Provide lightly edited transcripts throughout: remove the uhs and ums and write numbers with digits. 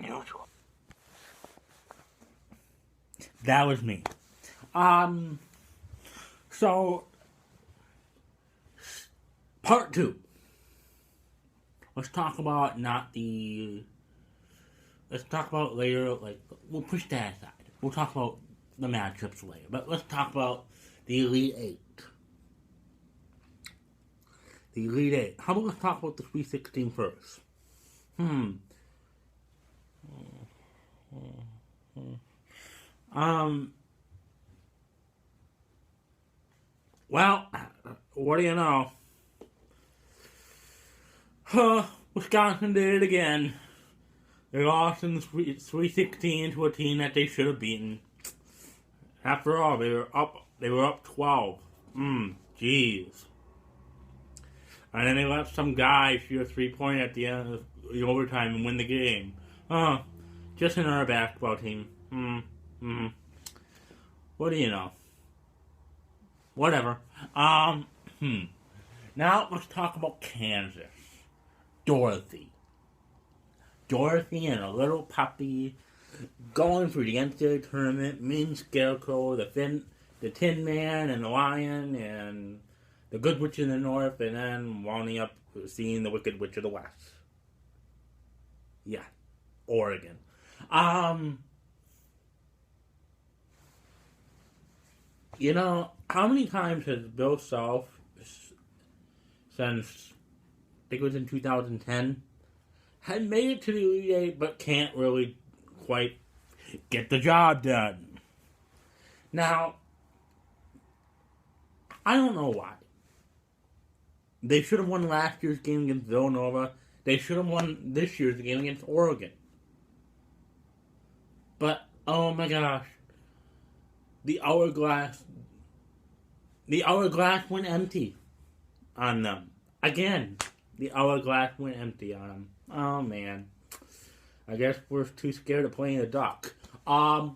unusual. That was me. So, part 2. Let's talk about let's talk about later, like, we'll push that aside. We'll talk about the matchups later. But let's talk about the Elite 8. The Elite 8. How about let's talk about the Sweet 16 first? Well, what do you know? Wisconsin did it again. They lost in the Sweet 16 to a team that they should have beaten. After all, they were up 12. Jeez. And then they let some guy shoot a 3-point at the end of the overtime and win the game. Just another basketball team. What do you know? Whatever. Now let's talk about Kansas. Dorothy and a little puppy going for the NCAA tournament. Mean Scarecrow, the Tin Man, and the Lion, and the Good Witch in the North, and then winding up seeing the Wicked Witch of the West. Yeah, Oregon. You know, how many times has Bill Self, since I think it was in 2010, had made it to the Elite Eight, but can't really quite get the job done? Now, I don't know why. They should have won last year's game against Villanova. They should have won this year's game against Oregon. But, oh my gosh. The hourglass went empty on them. Again, the hourglass went empty on them. Oh man. I guess we're too scared of playing the duck. And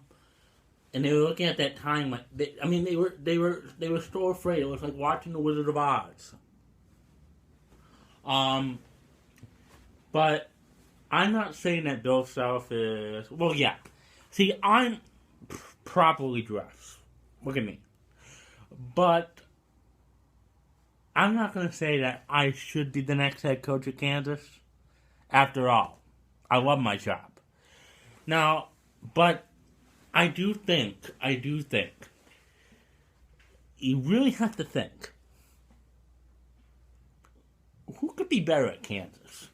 they were looking at that time like they were so afraid. It was like watching the Wizard of Oz. But I'm not saying that Bill Self is, well, yeah. See, I'm properly dressed. Look at me. But I'm not going to say that I should be the next head coach of Kansas. After all, I love my job. Now, but I do think you really have to think, who could be better at Kansas?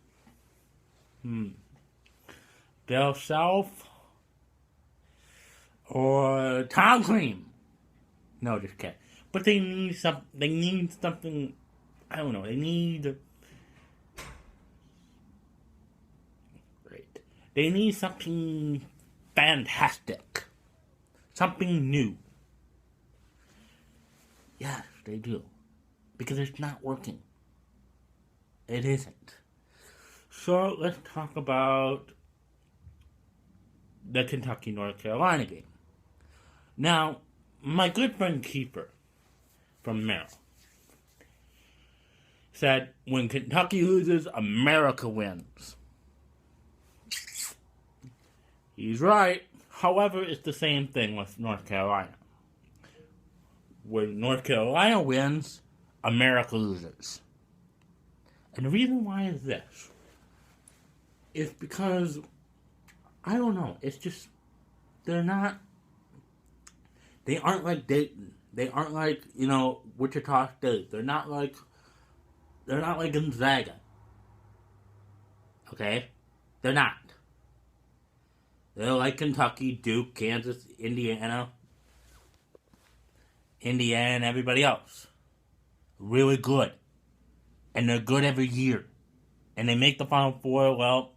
Bill Self or Tom Cream? No, just kidding. But they need something. I don't know. They need something fantastic, something new. Yes, they do, because it's not working. It isn't. So let's talk about the Kentucky-North Carolina game. Now, my good friend Keeper from Merrill said, when Kentucky loses, America wins. He's right. However, it's the same thing with North Carolina. When North Carolina wins, America loses. And the reason why is this. It's because, I don't know, it's just, they aren't like Dayton. They aren't like, Wichita State. They're not like Gonzaga. Okay? They're not. They're like Kentucky, Duke, Kansas, Indiana, and everybody else. Really good. And they're good every year. And they make the Final Four, well,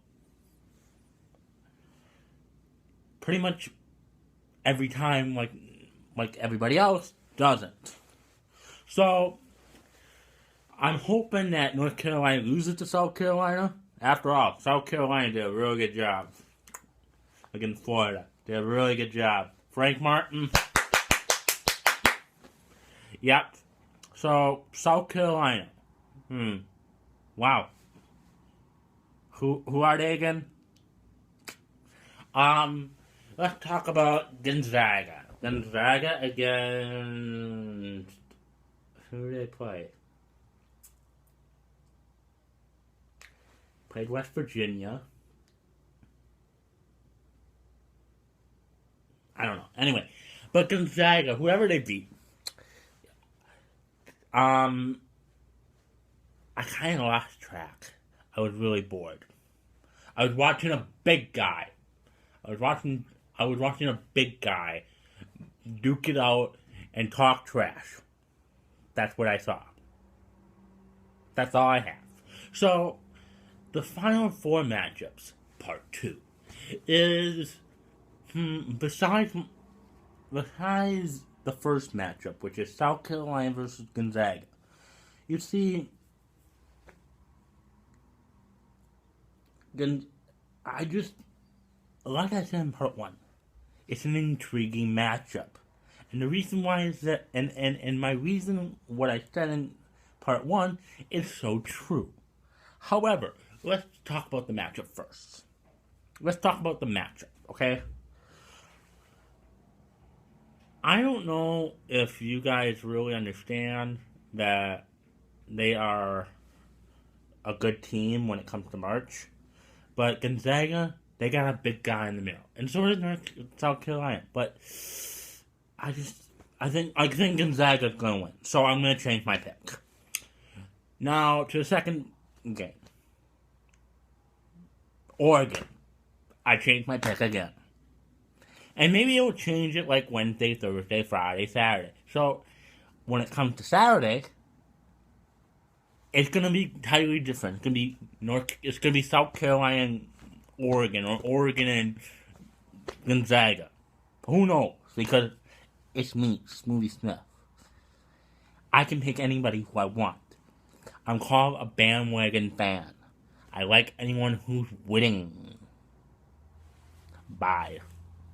pretty much every time like everybody else doesn't. So, I'm hoping that North Carolina loses to South Carolina. After all, South Carolina did a really good job against Florida. Did a really good job. Frank Martin. Yep. So, South Carolina. Wow. Who are they again? Let's talk about Gonzaga. Gonzaga against... Who did they play? Played West Virginia. I don't know. Anyway, but Gonzaga, whoever they beat, I kind of lost track. I was really bored. I was watching a big guy. I was watching a big guy duke it out and talk trash. That's what I saw. That's all I have. So, the Final Four matchups, Part 2, is, besides the first matchup, which is South Carolina versus Gonzaga, you see, like I said in Part 1, it's an intriguing matchup. And the reason why is that, and my reason, what I said in Part 1, is so true. However, let's talk about the matchup first. Let's talk about the matchup, okay? I don't know if you guys really understand that they are a good team when it comes to March. But Gonzaga, they got a big guy in the middle. And so does South Carolina. But I think Gonzaga's going to win. So I'm going to change my pick. Now, to the second game. Oregon. I changed my pick again. And maybe it'll change it like Wednesday, Thursday, Friday, Saturday. So, when it comes to Saturday, it's going to be entirely different. It's going to be South Carolina and Oregon, or Oregon and Gonzaga. Who knows? Because it's me, Smoothie Smith. I can pick anybody who I want. I'm called a bandwagon fan. I like anyone who's winning. Bye.